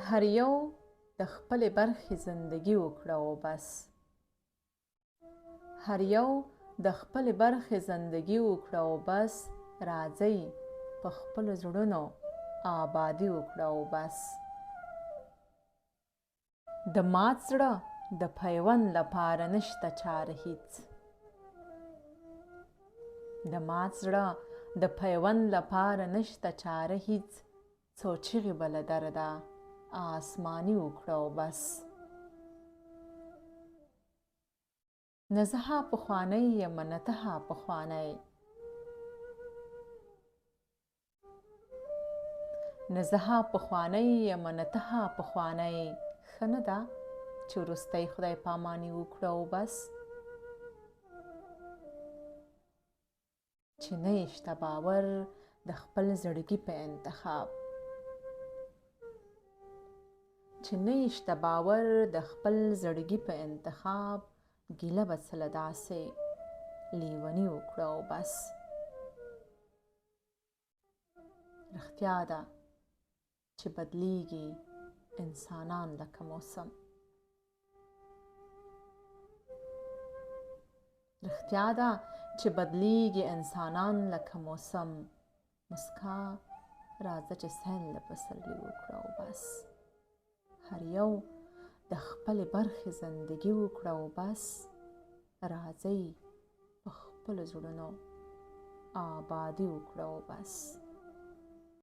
هر یو د خپلې برخې زندګي وکړه او بس. هر یو د خپلې برخې زندګي وکړه او بس. راځئ په خپلو زړونو آبادي وکړه او بس. د مات زړه د پیوند لپاره نشته چاره هیڅ. د مات زړه د پیوند لپاره نشته چاره هیڅ. څو چیغې به له درده آسماني وکړه او بس. نه زه پخوانی یم نه ته پخوانی. نه زه پخوانی یم نه ته پخوانی. ښه نه ده چې روستۍ خدای پاماني وکړه او بس. چې نه شته باور د خپل زړګي په انتخاب. چې نه شته باور د خپل زړګي په انتخاب. ګیله به څه له داسې لیوني وکړه او بس. رښتیا ده چې بدلېږي انسانان لکه موسم. رښتیا ده چې بدلېږي انسانان لکه موسم. مسکا راځه چې سیل د پسرلي وکړه او بس. هر یو د خپلې برخې زندګي وکړه او بس. راځئ په خپلو زړونو آبادي وکړه او بس.